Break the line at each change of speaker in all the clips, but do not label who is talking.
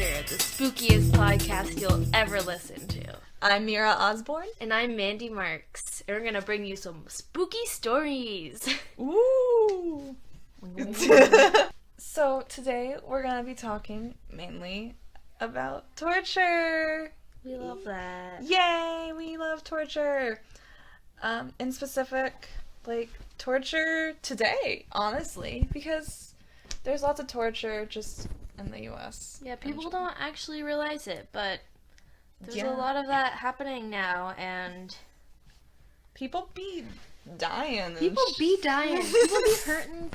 here, the spookiest podcast you'll ever listen to.
I'm Mira Osborne.
And I'm Mandy Marks. And we're going to bring you some spooky stories.
Ooh! So today we're going to be talking mainly about torture.
We love that.
Yay! We love torture. In specific, torture today, honestly, because there's lots of torture just in the U.S.
Yeah, people don't actually realize it, but there's a
Yeah.
lot of that happening now, and
People be dying. And
people be dying, people be hurting,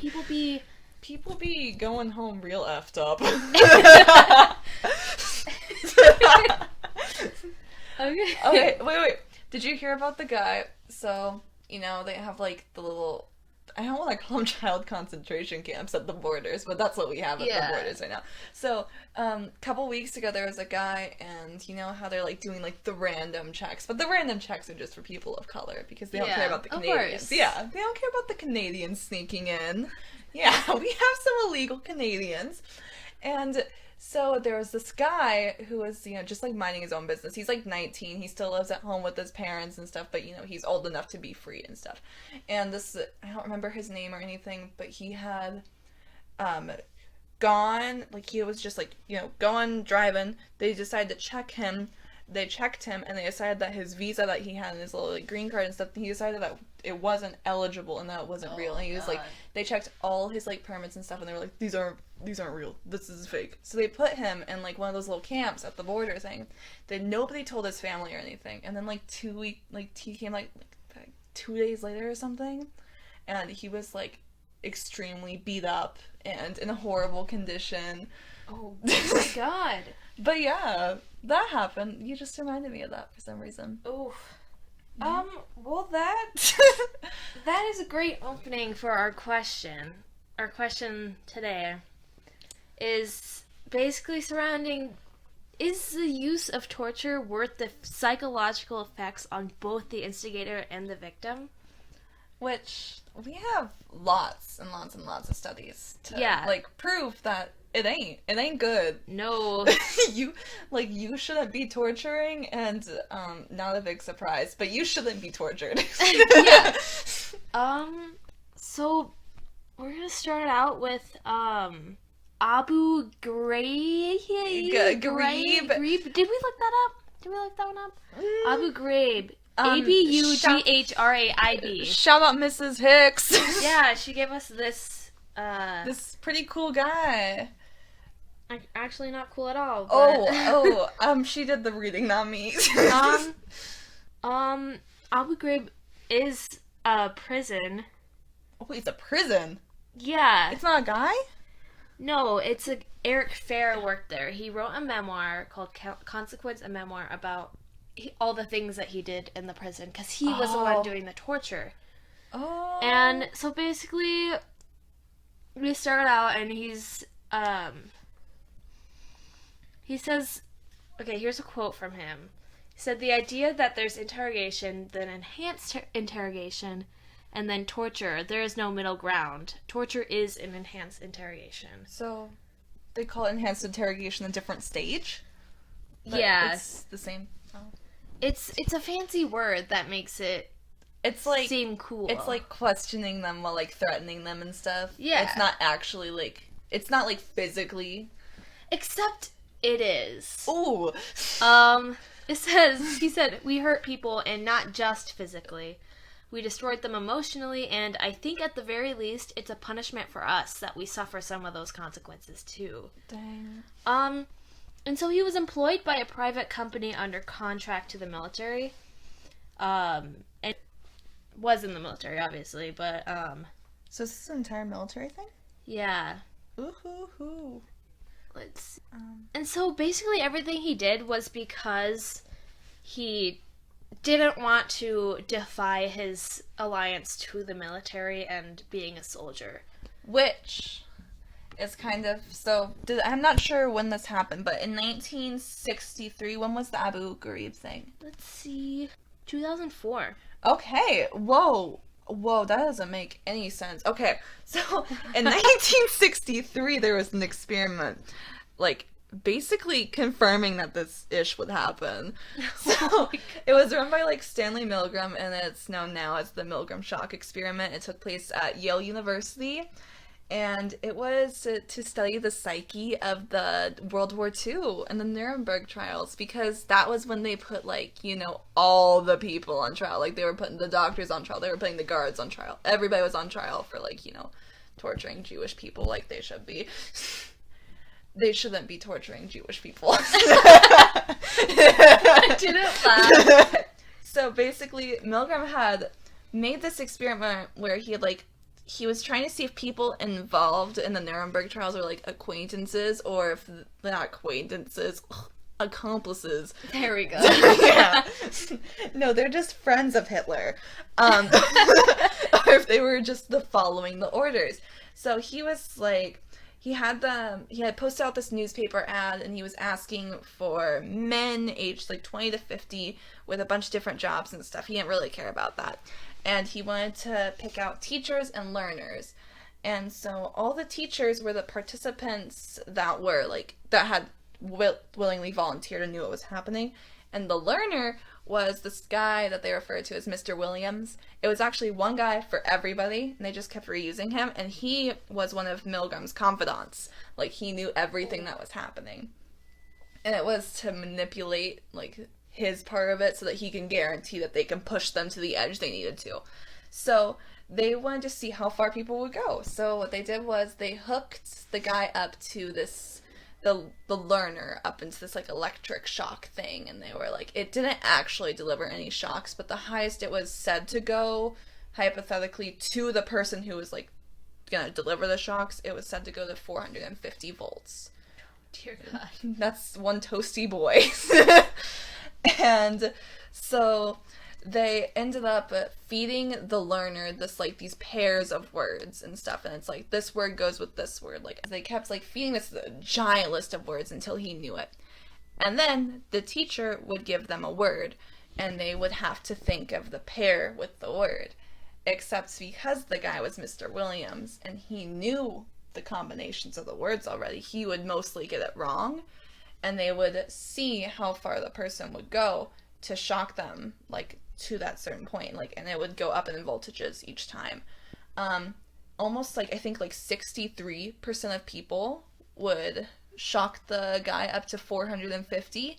People be going home real effed up. Okay, wait. Did you hear about the guy? So, they have the little, I don't want to call them child concentration camps at the borders, but that's what we have at the borders right now. So, a couple weeks ago there was a guy, and you know how they're doing the random checks, but the random checks are just for people of color because they don't care about the Canadians. Yeah, they don't care about the Canadians sneaking in. Yeah, we have some illegal Canadians. And so there was this guy who was, just minding his own business. He's 19. He still lives at home with his parents and stuff, but he's old enough to be free and stuff. And this, I don't remember his name or anything, but he had gone, he was just going driving. They decided to check him. They checked him, and they decided that his visa that he had and his little green card and stuff, he decided that it wasn't eligible and that it wasn't real. And he was they checked all his permits and stuff, and they were like, these aren't real. This is fake. So they put him in one of those little camps at the border thing. That nobody told his family or anything. And then he came 2 days later or something, and he was extremely beat up and in a horrible condition.
Oh my god.
But yeah, that happened. You just reminded me of that for some reason.
Oof. Well, that is a great opening for our question. Our question today is basically surrounding, is the use of torture worth the psychological effects on both the instigator and the victim?
Which, we have lots and lots and lots of studies to, prove that it ain't good.
No.
You shouldn't be torturing, and, not a big surprise, but you shouldn't be tortured.
Yeah. So, we're gonna start it out with, Abu Ghraib.
Ghraib.
Did we look that up? Did we look that one up? Abu Ghraib. Abughraib.
Shout out Mrs. Hicks.
Yeah, she gave us this,
this pretty cool guy.
Actually not cool at all. But...
she did the reading, not me.
Abu Ghraib is a prison.
Oh, it's a prison?
Yeah.
It's not a guy?
No, Eric Fair worked there. He wrote a memoir called Consequence, a memoir about all the things that he did in the prison, because he was the one doing the torture.
Oh.
And so basically, we start out, and he says, okay, here's a quote from him. He said, "The idea that there's interrogation, then enhanced interrogation, and then torture, there is no middle ground. Torture is an enhanced interrogation."
So, they call enhanced interrogation a different stage? But
yeah.
It's the same. Oh.
It's a fancy word that makes it seem cool.
It's questioning them while threatening them and stuff.
Yeah.
It's not actually it's not physically.
Except it is.
Ooh.
He said, "We hurt people, and not just physically. We destroyed them emotionally, and I think at the very least, it's a punishment for us that we suffer some of those consequences too."
Dang.
And so he was employed by a private company under contract to the military. And was in the military, obviously, but,
So is this an entire military thing?
yeah.
Ooh-hoo-hoo.
Let's... And so basically everything he did was because he didn't want to defy his alliance to the military and being a soldier.
Which is kind of... So, I'm not sure when this happened, but in 1963, when was the Abu Ghraib thing?
Let's see... 2004.
Okay, whoa, that doesn't make any sense. Okay, so in 1963 there was an experiment, basically confirming that this ish would happen. So it was run by like Stanley Milgram, and it's known now as the Milgram shock experiment. It took place at Yale University, and it was to study the psyche of the World War II and the Nuremberg trials, because that was when they put, like, you know, all the people on trial. Like, they were putting the doctors on trial, they were putting the guards on trial. Everybody was on trial for, like, you know, torturing Jewish people like they should be. They shouldn't be torturing Jewish people.
I didn't laugh.
So basically, Milgram had made this experiment where he was trying to see if people involved in the Nuremberg trials were like acquaintances, or if not acquaintances, accomplices.
There we go.
Yeah. No, they're just friends of Hitler. Or if they were just following the orders. So he was like, he had posted out this newspaper ad, and he was asking for men aged like 20 to 50 with a bunch of different jobs and stuff. He didn't really care about that. And he wanted to pick out teachers and learners. And so all the teachers were the participants that had willingly volunteered and knew what was happening. And the learner was this guy that they referred to as Mr. Williams. It was actually one guy for everybody, and they just kept reusing him, and he was one of Milgram's confidants. Like, he knew everything that was happening. And it was to manipulate, like, his part of it so that he can guarantee that they can push them to the edge they needed to. So they wanted to see how far people would go. So what they did was they hooked the guy up to the learner up into this like electric shock thing, and they were like, it didn't actually deliver any shocks, but the highest it was said to go, hypothetically, to the person who was like gonna deliver the shocks, it was said to go to 450 volts.
Dear God.
That's one toasty boy. And so they ended up feeding the learner these pairs of words and stuff, and it's like, this word goes with this word. Like, they kept like feeding this giant list of words until he knew it. And then the teacher would give them a word, and they would have to think of the pair with the word. Except because the guy was Mr. Williams and he knew the combinations of the words already, he would mostly get it wrong, and they would see how far the person would go to shock them, like, to that certain point, like, and it would go up in voltages each time. Almost like, I think like 63% of people would shock the guy up to 450,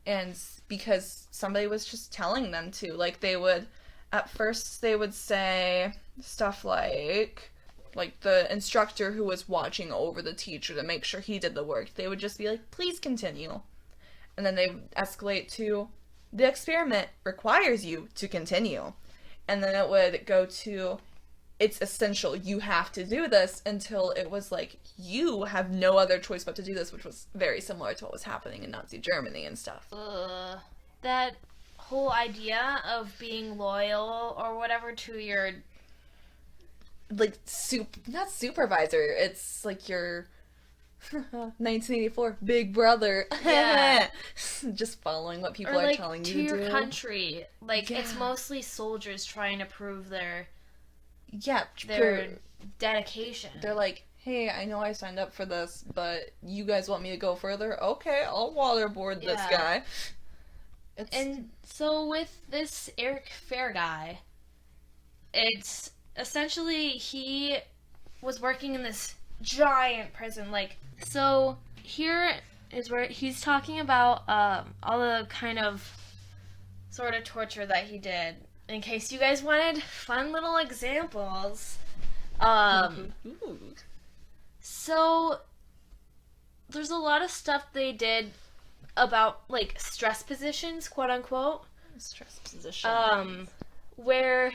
and because somebody was just telling them to. Like, they would, at first they would say stuff like the instructor who was watching over the teacher to make sure he did the work, they would just be like, please continue. And then they would escalate to, the experiment requires you to continue. And then it would go to, it's essential, you have to do this, until it was like, you have no other choice but to do this, which was very similar to what was happening in Nazi Germany and stuff.
That whole idea of being loyal or whatever to your...
like, not supervisor, it's like your 1984 big brother.
Yeah.
Just following what people
or, like,
are telling you
to
to
your
do.
country. Like,
Yeah.
it's mostly soldiers trying to prove their
Their
dedication.
They're like, hey, I know I signed up for this, but you guys want me to go further? Okay, I'll waterboard this guy.
And so with this Eric Fair guy, it's essentially, he was working in this giant prison. Like, so here is where he's talking about all the kind of sort of torture that he did. In case you guys wanted fun little examples. So there's a lot of stuff they did about, like, stress positions, quote unquote.
Stress position.
Where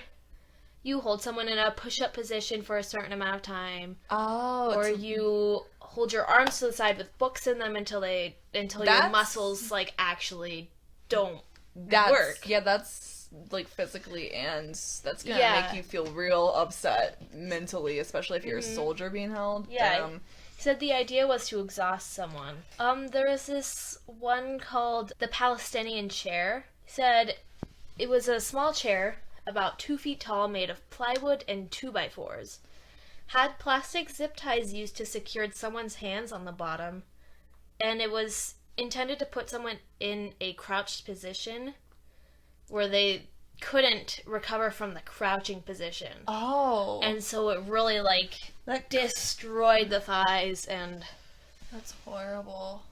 you hold someone in a push-up position for a certain amount of time.
Oh.
Or you hold your arms to the side with books in them until your muscles, like, actually don't work.
Yeah, that's, like, physically, and that's gonna make you feel real upset mentally, especially if you're a soldier being held.
Yeah. He said the idea was to exhaust someone. There was this one called the Palestinian chair. He said it was a small chair, about 2 feet tall, made of plywood and 2x4s. Had plastic zip ties used to secure someone's hands on the bottom. and it was intended to put someone in a crouched position where they couldn't recover from the crouching position.
Oh.
And so it really, like, destroyed the thighs, and...
That's horrible.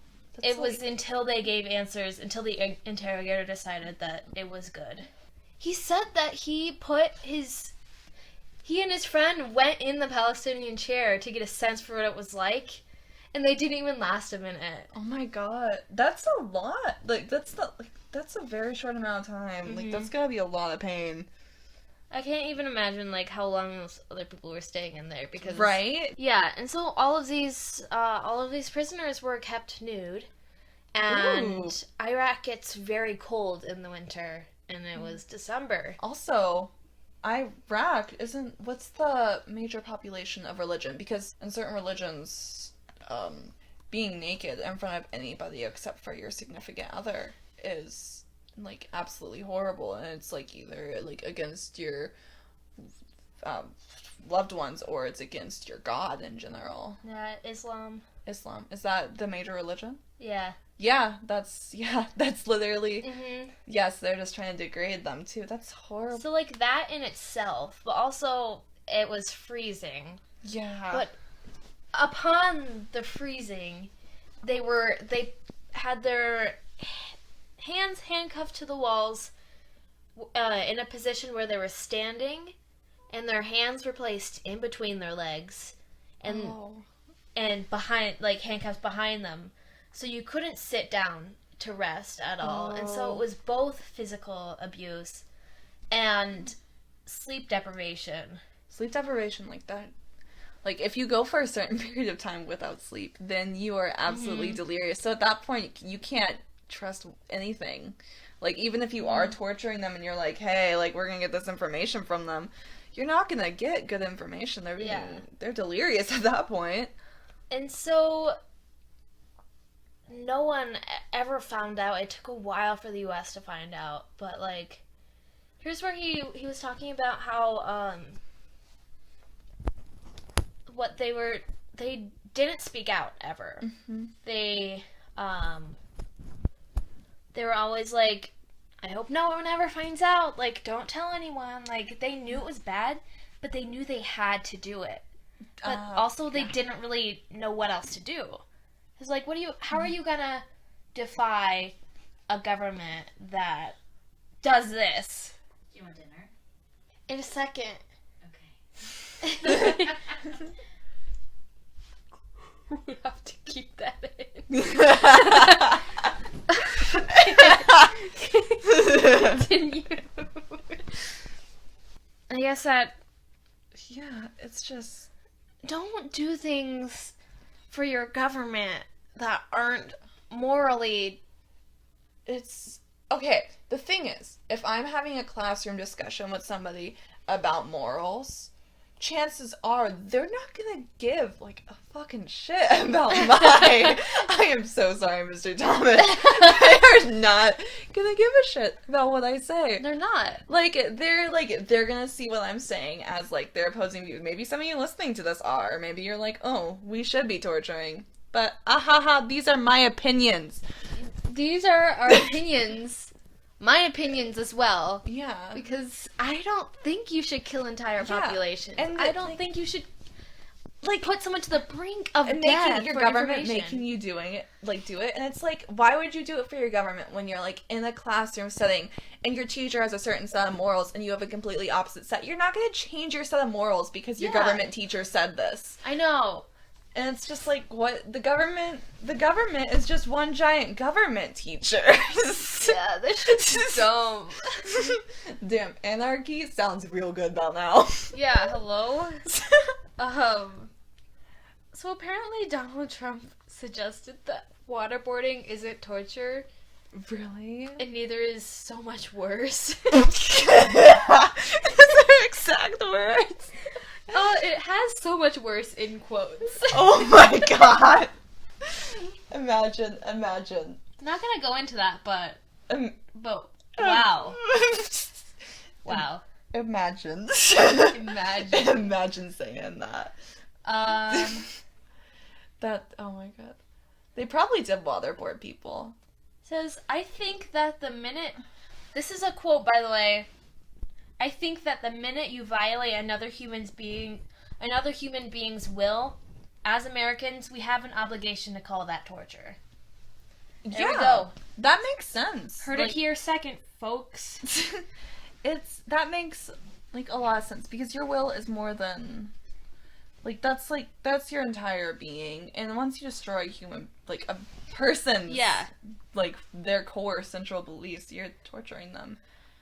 It was until they gave answers, until the interrogator decided that it was good. He said that he and his friend went in the Palestinian chair to get a sense for what it was like, and they didn't even last a minute.
Oh my god. That's a lot. Like, that's a very short amount of time.
Mm-hmm.
Like, that's gotta be a lot of pain.
I can't even imagine, like, how long those other people were staying in there, because...
Right?
Yeah, and so all of these prisoners were kept nude, and Ooh. Iraq gets very cold in the winter, and it was December.
Also, Iraq what's the major population of religion? Because in certain religions, being naked in front of anybody except for your significant other is... like absolutely horrible, and it's like either like against your loved ones or it's against your God in general.
Yeah, Islam.
Is that the major religion?
Yeah,
that's literally
mm-hmm.
Yes, they're just trying to degrade them too. That's horrible.
So like that in itself, but also it was freezing.
Yeah,
but upon the freezing, they had their hands handcuffed to the walls in a position where they were standing, and their hands were placed in between their legs and behind, like, handcuffs behind them, so you couldn't sit down to rest at all. And so it was both physical abuse and sleep deprivation like that. Like, if you go for a certain period of time without sleep, then you are absolutely
Mm-hmm.
delirious. So at that point, you can't trust anything. Like, even if you are torturing them and you're like, hey, like, we're gonna get this information from them, you're not gonna get good information. They're delirious at that point. And so no one ever found out. It took a while for the US to find out, but, like, here's where he was talking about how what they didn't speak out ever.
Mm-hmm.
They were always like, I hope no one ever finds out. Like, don't tell anyone. Like, they knew it was bad, but they knew they had to do it. But also, they didn't really know what else to do. It's like, how are you gonna defy a government that does this?
Do you want dinner?
In a second.
Okay.
We have to keep that in. Continue. I guess that...
Yeah, it's just...
Don't do things for your government that aren't morally...
It's... Okay, the thing is, if I'm having a classroom discussion with somebody about morals, chances are they're not gonna give, like, a fucking shit about my... I am so sorry, Mr. Thomas. They are not gonna give a shit about what I say.
They're not.
They're gonna see what I'm saying as, like, their opposing view. Maybe some of you listening to this are. Maybe you're like, oh, we should be torturing. But, these are my opinions.
These are our opinions. My opinions as well.
Yeah.
Because I don't think you should kill entire populations.
And
I don't think you should, like, put someone to the brink of death
making your
for
government making you do it. And it's like, why would you do it for your government when you're, like, in a classroom setting and your teacher has a certain set of morals and you have a completely opposite set? You're not going to change your set of morals because your government teacher said this.
I know.
And it's just like, what? The government is just one giant government teacher.
Yeah, this is dumb.
Damn, anarchy sounds real good about now.
Yeah, hello? So apparently Donald Trump suggested that waterboarding isn't torture.
Really?
And neither is so much worse.
Those are exact words.
It has so much worse in quotes.
Oh my god. Imagine.
I'm not gonna go into that, but wow. Wow.
Imagine saying that. That, oh my god. They probably did waterboard people.
Says, I think that the minute... This is a quote, by the way. I think that the minute you violate another human being's will, as Americans, we have an obligation to call that torture. There we go.
That makes sense.
Heard it here second, folks.
That makes like a lot of sense because your will is more than that's your entire being, and once you destroy a person's like their core central beliefs, you're torturing them.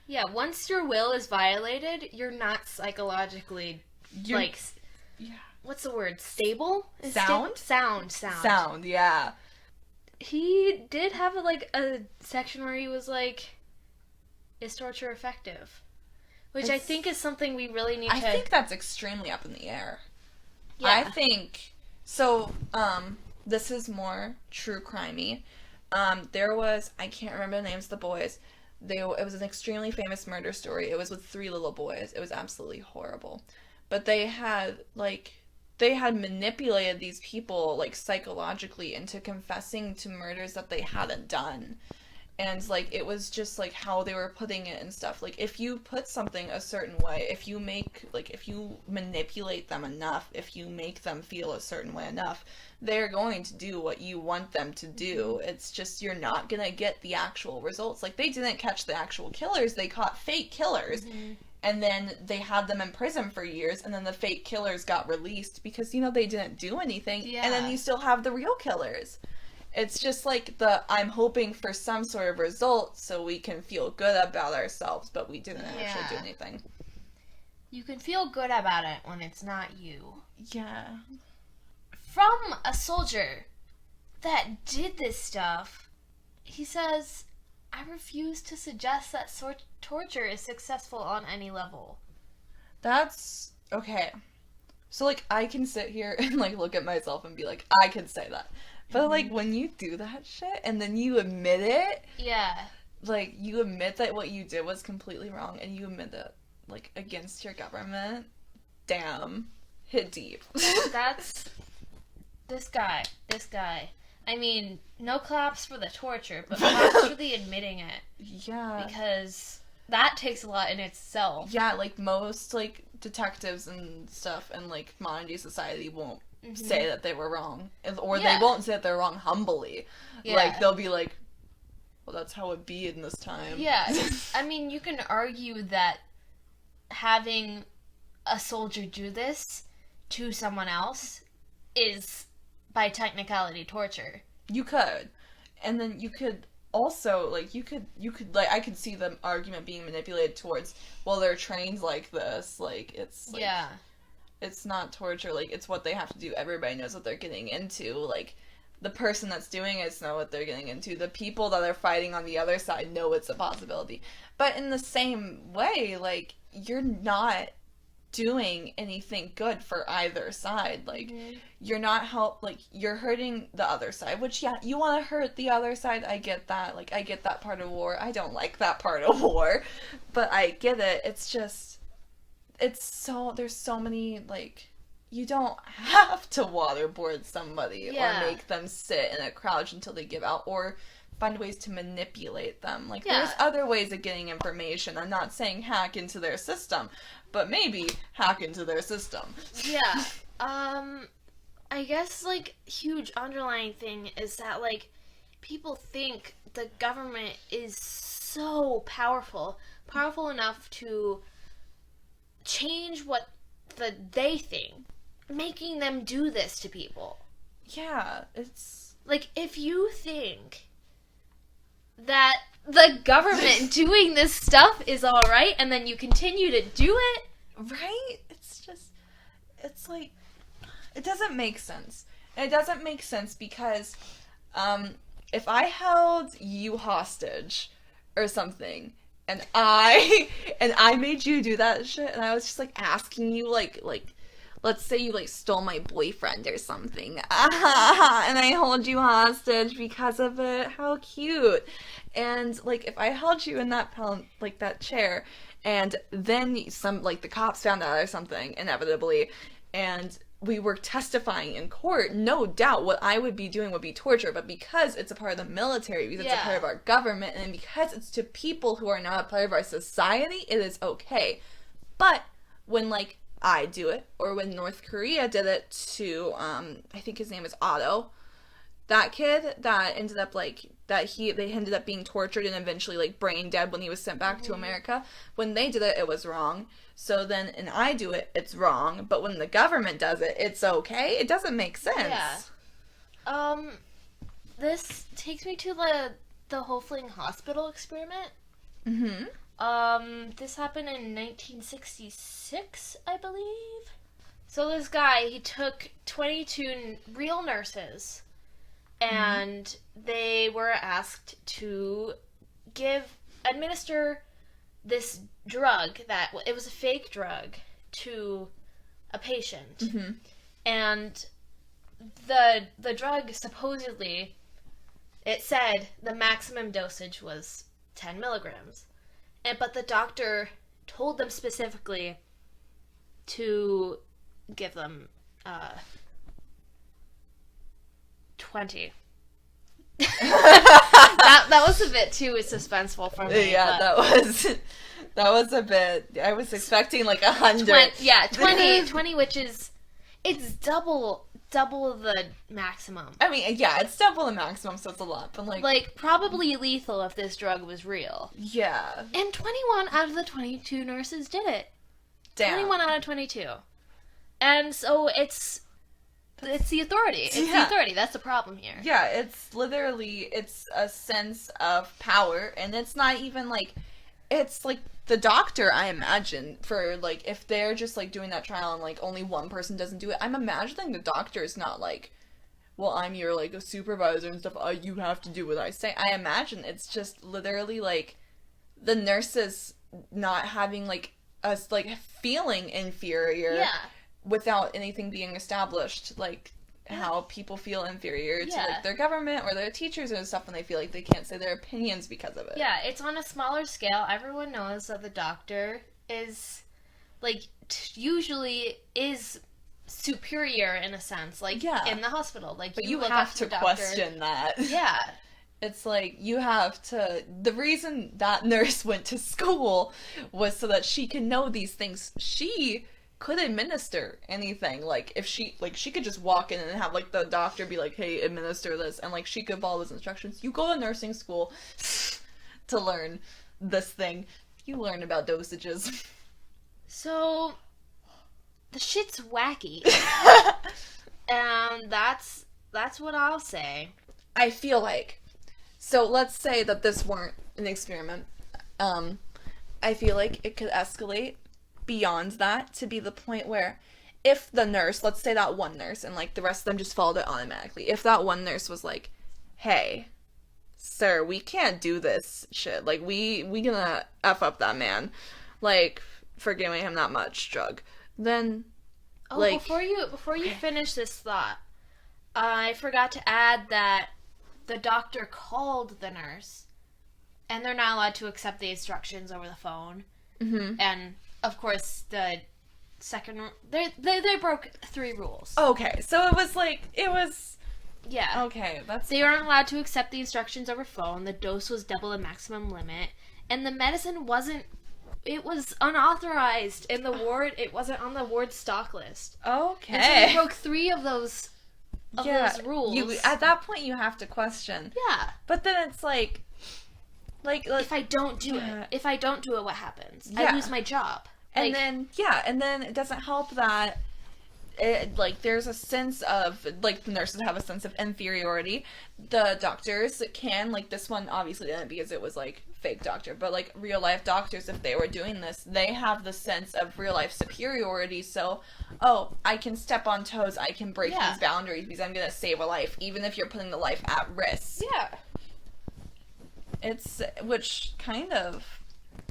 Yeah, once your will is violated, you're not psychologically what's the word? Stable? Sound,
yeah.
He did have a section where he was like, is torture effective? Which I think is something we really need to...
I think that's extremely up in the air. Yeah. I think... So, this is more true crimey. There was... I can't remember the names of the boys. It was an extremely famous murder story. It was with 3 little boys. It was absolutely horrible. But they had manipulated these people, like, psychologically into confessing to murders that they hadn't done. And, like, it was just, like, how they were putting it and stuff. Like, if you put something a certain way, if you manipulate them enough, if you make them feel a certain way enough, they're going to do what you want them to do. It's just, you're not gonna get the actual results. Like, they didn't catch the actual killers, they caught fake killers. Mm-hmm. And then they had them in prison for years, and then the fake killers got released because, they didn't do anything. Yeah. And then you still have the real killers. It's just like I'm hoping for some sort of result so we can feel good about ourselves, but we didn't actually do anything.
You can feel good about it when it's not you.
Yeah.
From a soldier that did this stuff, he says, I refuse to suggest that torture is successful on any level.
That's... okay. So, I can sit here and, look at myself and be like, I can say that. But, when you do that shit and then you admit it...
Yeah.
You admit that what you did was completely wrong and you admit that, against your government, damn. Hit deep.
That's... This guy. I mean, no claps for the torture, but claps for the admitting it.
Yeah.
Because that takes a lot in itself.
Yeah, most, detectives and stuff and, modern day society won't say that they were wrong. Or they won't say that they're wrong humbly. Yeah. They'll be like, well, that's how it be in this time.
Yeah. I mean, you can argue that having a soldier do this to someone else is... by technicality, torture.
You could. And then you could also, I could see the argument being manipulated towards, well, they're trained like this, it's,
yeah.
It's not torture, it's what they have to do. Everybody knows what they're getting into, the person that's doing it knows what they're getting into. The people that are fighting on the other side know it's a possibility. But in the same way, you're not doing anything good for either side. You're not you're hurting the other side, which, yeah, you want to hurt the other side. I get that. I get that part of war. I don't like that part of war, but I get it. It's just, there's so many, you don't have to waterboard somebody or make them sit in a crouch until they give out or find ways to manipulate them. There's other ways of getting information. I'm not saying hack into their system, but maybe hack into their system.
Yeah. I guess, huge underlying thing is that, people think the government is so powerful enough to change what they think, making them do this to people.
Yeah, it's...
if you think that the government doing this stuff is alright, and then you continue to do it...
Right? It's just... It's it doesn't make sense. And it doesn't make sense because, if I held you hostage or something, and I made you do that shit, and I was just, asking you, let's say you, stole my boyfriend or something, and I hold you hostage because of it, how cute. And, if I held you in that that chair, and then the cops found out or something, inevitably, and we were testifying in court, no doubt what I would be doing would be torture, but because it's a part of the military, because it's a part of our government, and because it's to people who are not a part of our society, it is okay. But when, like, I do it, or when North Korea did it to, I think his name is Otto, that kid that ended up, like, they ended up being tortured and eventually, like, brain dead when he was sent back to America, when they did it, it was wrong. So then, and I do it, it's wrong. But when the government does it, it's okay. It doesn't make sense.
Yeah. This takes me to the Hofling Hospital experiment.
Mm-hmm.
This happened in 1966, I believe. So this guy, he took 22 real nurses, and they were asked to administer this drug it was a fake drug to a patient.
Mm-hmm.
And the drug, supposedly, it said the maximum dosage was 10 milligrams. But the doctor told them specifically to give them 20. that was a bit too suspenseful for me.
Yeah, that was a bit. I was expecting like 100.
20, which is it's double the maximum.
I mean, yeah, it's double the maximum, so it's a lot. But
like probably lethal if this drug was real.
Yeah.
And 21 out of the 22 nurses did it.
Damn.
21 out of 22. And so it's the authority. It's the authority. That's the problem here.
Yeah, it's a sense of power, and it's not even like, it's like the doctor, I imagine, for like, if they're just like doing that trial and like only one person doesn't do it, I'm imagining the doctor is not like, well, I'm your like a supervisor and stuff, you have to do what I say. I imagine it's just literally like the nurses not having like us like feeling inferior.
Yeah.
Without anything being established, like how people feel inferior to like their government or their teachers and stuff, and they feel like they can't say their opinions because of it.
Yeah, it's on a smaller scale. Everyone knows that the doctor is like usually is superior in a sense, like in the hospital. Like,
but you have to question that.
Yeah.
It's like, you have to... The reason that nurse went to school was so that she can know these things. She could administer anything. Like, if she could just walk in and have, like, the doctor be like, hey, administer this, and, like, she could follow those instructions. You go to nursing school to learn this thing. You learn about dosages.
So, the shit's wacky. And that's what I'll say.
I feel like... So, let's say that this weren't an experiment. I feel like it could escalate beyond that to be the point where if the nurse, let's say that one nurse, and like the rest of them just followed it automatically, if that one nurse was like, hey, sir, we can't do this shit, like we gonna F up that man, like, for giving him that much drug, then like...
before you finish this thought, I forgot to add that the doctor called the nurse, and they're not allowed to accept the instructions over the phone.
Mm-hmm.
And of course, the second they broke 3 rules.
Okay, so it was
yeah.
Okay,
they aren't allowed to accept the instructions over phone. The dose was double the maximum limit, and the medicine wasn't. It was unauthorized in the ward. It wasn't on the ward stock list.
Okay.
And so they broke 3 of those. Those rules.
At that point, you have to question.
Yeah.
But then it's like
if I don't do it, what happens?
Yeah.
I lose my job.
And then it doesn't help that there's a sense of, like, the nurses have a sense of inferiority. The doctors can, like, this one obviously didn't because it was, like, fake doctor, but, like, real life doctors, if they were doing this, they have the sense of real life superiority, so, I can step on toes, I can break these boundaries because I'm gonna save a life, even if you're putting the life at risk.
Yeah.
Which kind of,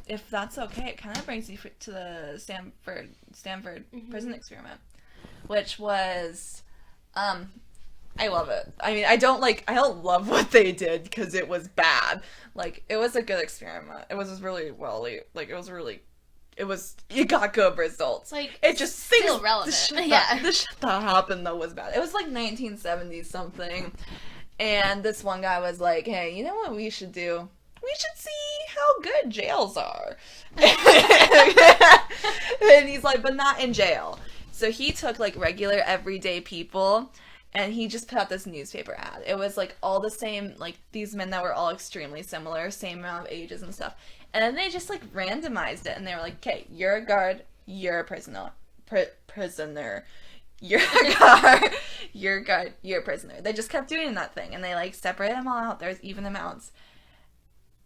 if that's okay, it kind of brings you to the Stanford prison experiment, which was, I love it. I mean, I don't love what they did because it was bad. Like, it was a good experiment. It was really you got good results.
Like,
it just
still relevant.
The shit that happened though was bad. It was like 1970 something, and this one guy was like, "Hey, you know what we should do? We should see how good jails are." And he's like, "But not in jail." So he took like regular everyday people, and he just put out this newspaper ad. It was like all the same, like these men that were all extremely similar, same amount of ages and stuff. And then they just like randomized it, and they were like, "Okay, you're a guard, you're a prisoner, prisoner, you're a guard, you're a guard, you're a prisoner." They just kept doing that thing, and they like separated them all out. There's even amounts,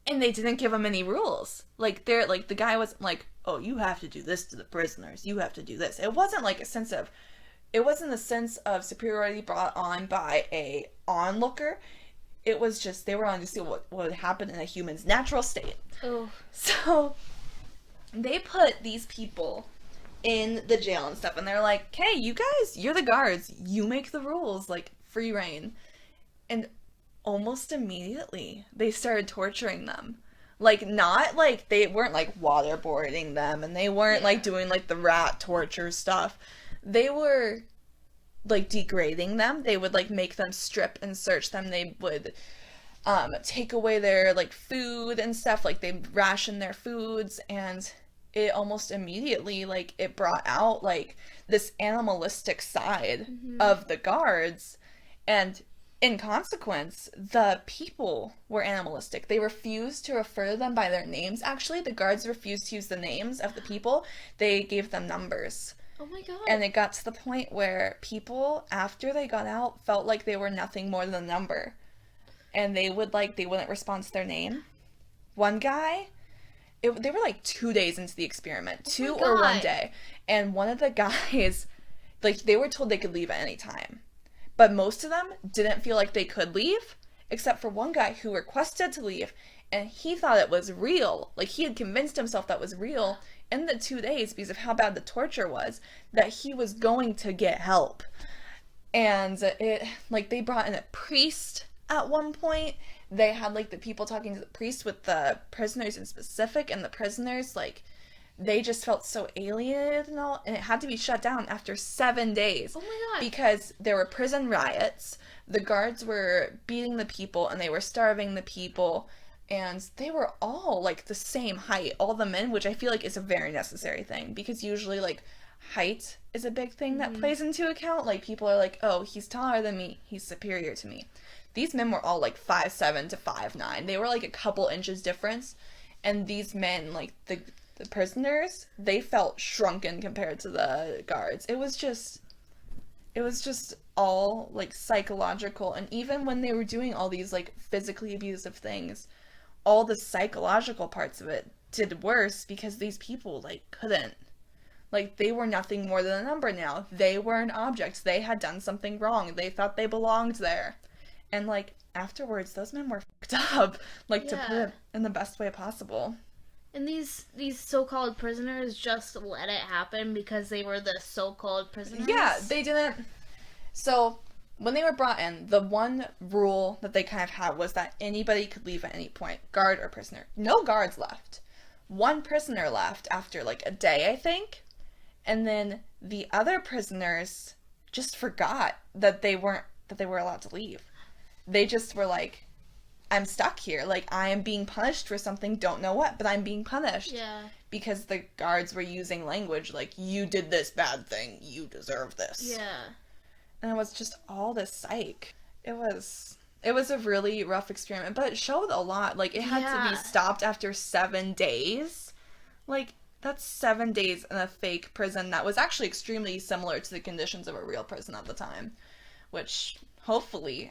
and they didn't give them any rules. Like they're like the guy was like, "Oh, you have to do this to the prisoners. You have to do this." It wasn't like a sense of superiority brought on by a onlooker. It was just they were on to see what would happen in a human's natural state.
Oh.
So they put these people in the jail and stuff, and they're like, "Hey, you guys, you're the guards. You make the rules, like free reign." And almost immediately they started torturing them. Like, not like they weren't like waterboarding them, and they weren't like doing like the rat torture stuff. They were like degrading them. They would like make them strip and search them. They would take away their like food and stuff. Like they ration their foods, and it almost immediately like it brought out like this animalistic side of the guards, and in consequence the people were animalistic. They refused to refer to them by their names. Actually, the guards refused to use the names of the people. They gave them numbers.
Oh my god.
And it got to the point where people, after they got out, felt like they were nothing more than a number. And they wouldn't respond to their name. One guy, they were like 2 days into the experiment. 2 or 1 day. And one of the guys, like, they were told they could leave at any time. But most of them didn't feel like they could leave, except for one guy who requested to leave. And he thought it was real. Like, he had convinced himself that was real in the 2 days, because of how bad the torture was, that he was going to get help. And they brought in a priest at one point. They had like the people talking to the priest with the prisoners in specific, and the prisoners, like, they just felt so alienated and all, and it had to be shut down after 7 days.
Oh my god.
Because there were prison riots, the guards were beating the people, and they were starving the people. And they were all, like, the same height, all the men, which I feel like is a very necessary thing, because usually, like, height is a big thing that plays into account. Like, people are like, "Oh, he's taller than me, he's superior to me." These men were all, like, 5'7" to 5'9". They were, like, a couple inches difference, and these men, like, the prisoners, they felt shrunken compared to the guards. It was just all, like, psychological, and even when they were doing all these, like, physically abusive things, all the psychological parts of it did worse, because these people, like, couldn't. Like, they were nothing more than a number now. They were an object. They had done something wrong. They thought they belonged there. And, like, afterwards, those men were fucked up. Like, to put it in the best way possible.
And these so-called prisoners just let it happen because they were the so-called prisoners?
Yeah, they didn't. So when they were brought in, the one rule that they kind of had was that anybody could leave at any point, guard or prisoner. No guards left. One prisoner left after like a day, I think. And then the other prisoners just forgot that they were allowed to leave. They just were like, I'm stuck here. Like, I am being punished for something, don't know what, but I'm being punished.
Yeah. Because
the guards were using language like, you did this bad thing, you deserve this.
Yeah.
And it was just all this psych. It was a really rough experiment, but it showed a lot. Like, it had to be stopped after 7 days. Like, that's 7 days in a fake prison that was actually extremely similar to the conditions of a real prison at the time. Which, hopefully,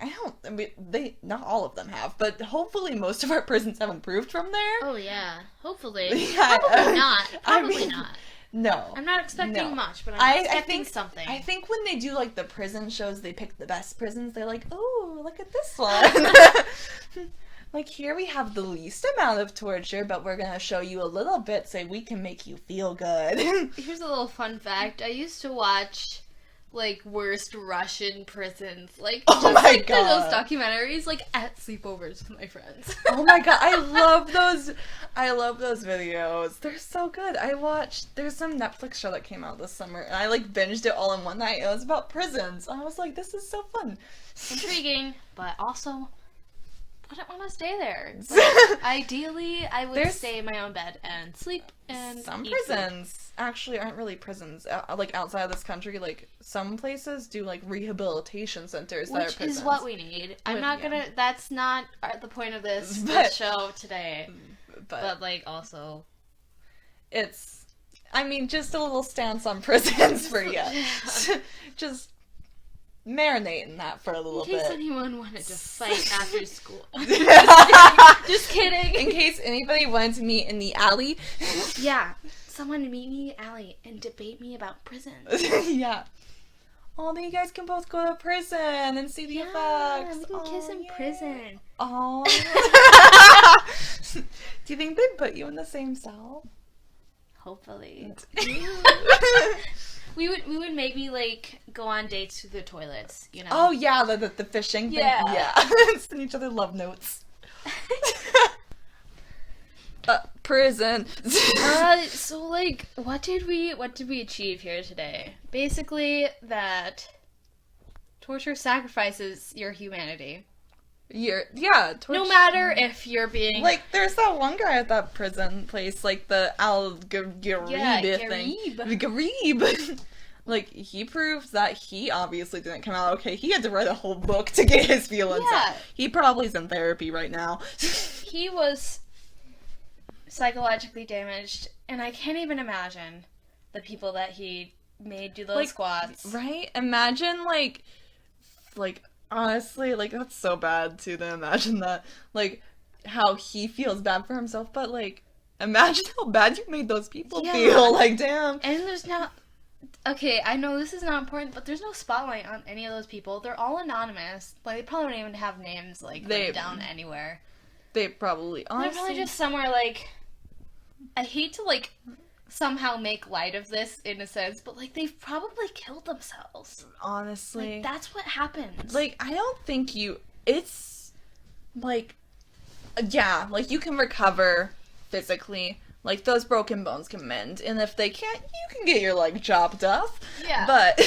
not all of them have, but hopefully most of our prisons have improved from there.
Oh, yeah. Hopefully. Yeah, probably not. Probably not.
No.
I'm not expecting much, but I'm expecting something.
I think when they do, like, the prison shows, they pick the best prisons. They're like, oh, look at this one. Like, here we have the least amount of torture, but we're gonna show you a little bit so we can make you feel good.
Here's a little fun fact. I used to watch, like, worst Russian prisons. Like,
oh just, my like, God.
Those documentaries, like, at sleepovers with my friends.
Oh my God, I love those. I love those videos. They're so good. There's some Netflix show that came out this summer, and I like binged it all in one night. It was about prisons. I was like, this is so fun.
Intriguing, but also I don't want to stay there. Like, ideally, I would stay in my own bed and sleep and
some
eat
prisons
food.
actually aren't really prisons. Like outside of this country, like some places do like rehabilitation centers that are prisons.
Which is what we need. I'm not gonna. That's not the point of this show today. But like also,
it's. I mean, just a little stance on prisons for you. Just marinate in that for a little bit.
In case anyone wanted to fight after school. Just kidding.
In case anybody wanted to meet in the alley.
Yeah. Someone to meet me in the alley and debate me about prisons.
Yeah. Oh, then you guys can both go to prison and see the effects.
We can kiss in prison.
Oh. Do you think they'd put you in the same cell?
Hopefully. We would maybe like go on dates through the toilets, you know.
Oh yeah, the fishing thing.
Yeah.
Send each other love notes. Prison.
So like, what did we achieve here today? Basically, that torture sacrifices your humanity. No matter if you're being
like, there's that one guy at that prison place, like the Al-Gharib thing. Gharib. Like, he proves that he obviously didn't come out okay. He had to write a whole book to get his feelings out. He probably is in therapy right now.
He was psychologically damaged, and I can't even imagine the people that he made do those squats.
Right? Imagine, like, honestly, like, that's so bad, too, to imagine that, like, how he feels bad for himself, but, like, imagine how bad you made those people feel, like, damn.
And there's not... Okay, I know this is not important, but there's no spotlight on any of those people. They're all anonymous. Like, they probably don't even have names, like, written down anywhere.
They probably, honestly...
They're probably just somewhere, like... I hate to, like, somehow make light of this, in a sense, but, like, they've probably killed themselves.
Honestly.
Like, that's what happens.
Like, I don't think it's, like, yeah, like, you can recover physically. Like, those broken bones can mend, and if they can't, you can get your leg chopped off.
Yeah.
But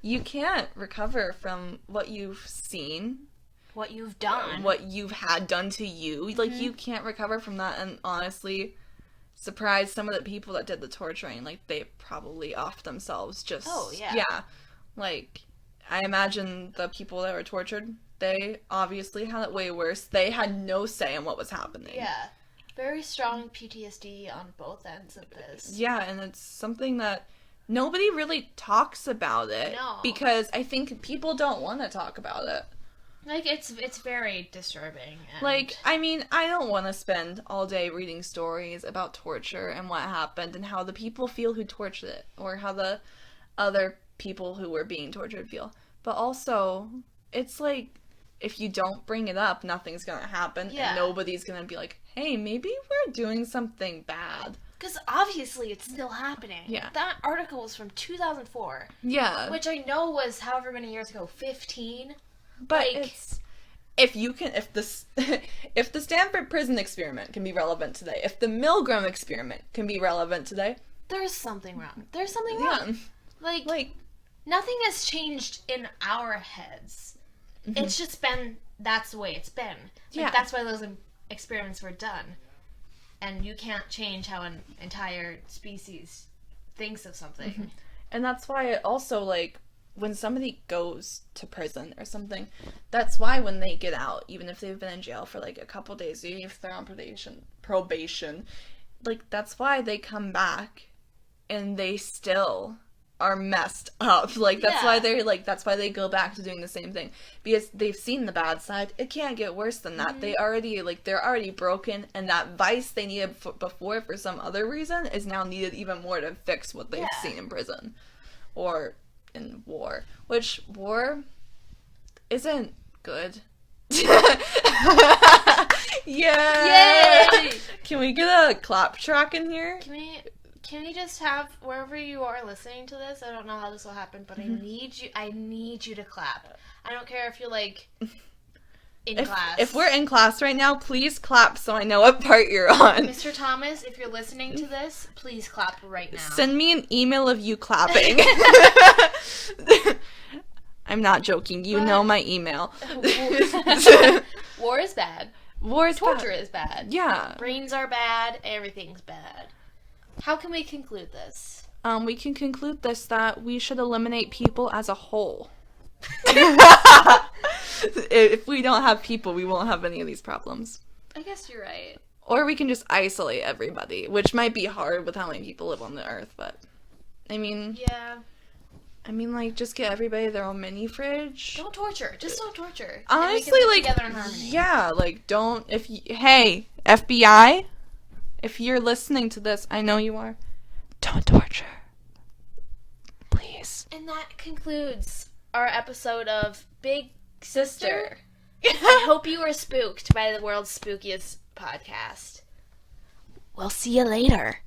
you can't recover from what you've seen.
What you've done.
What you've had done to you. Like, you can't recover from that, and honestly... surprised some of the people that did the torturing, like, they probably offed themselves just...
Oh, yeah.
Yeah. Like, I imagine the people that were tortured, they obviously had it way worse. They had no say in what was happening.
Yeah. Very strong PTSD on both ends of this.
Yeah, and it's something that nobody really talks about it.
No.
Because I think people don't want to talk about it.
Like, it's very disturbing. And...
Like, I mean, I don't want to spend all day reading stories about torture and what happened and how the people feel who tortured it, or how the other people who were being tortured feel. But also, it's like, if you don't bring it up, nothing's gonna happen, and nobody's gonna be like, hey, maybe we're doing something bad.
Because obviously it's still happening.
Yeah.
That article was from 2004.
Yeah.
Which I know was however many years ago, 15.
But
like,
it's... If the Stanford prison experiment can be relevant today, if the Milgram experiment can be relevant today...
There's something wrong. There's something wrong. Like, nothing has changed in our heads. Mm-hmm. It's just been... That's the way it's been. Like, that's why those experiments were done. And you can't change how an entire species thinks of something.
Mm-hmm. And that's why it also, like... when somebody goes to prison or something, that's why when they get out, even if they've been in jail for like a couple days, even if they're on probation, like, that's why they come back and they still are messed up. Like, that's why that's why they go back to doing the same thing, because they've seen the bad side. It can't get worse than that. Mm-hmm. They're already broken, and that vice they needed before for some other reason is now needed even more to fix what they've seen in prison or in war, which war isn't good. Yay! Can we get a clap track in here?
Can we just have, wherever you are listening to this, I don't know how this will happen, but I need you to clap. I don't care if you're like in class.
If we're in class right now, please clap so I know what part you're on.
Mr. Thomas, if you're listening to this, please clap right now.
Send me an email of you clapping. I'm not joking. You know my email.
War is bad.
War is
Torture
bad.
is bad.
Yeah.
Brains are bad. Everything's bad. How can we conclude this?
We can conclude this that we should eliminate people as a whole. If we don't have people, we won't have any of these problems.
I guess you're right.
Or we can just isolate everybody, which might be hard with how many people live on the earth, but I mean,
yeah.
Like, just get everybody their own mini fridge.
Don't torture. Just don't torture.
Honestly,
and we can live
like,
together in harmony.
yeah, like, don't, hey, FBI, if you're listening to this, I know you are, don't torture. Please.
And that concludes our episode of Big Sister. I hope you were spooked by the world's spookiest podcast. We'll see you later.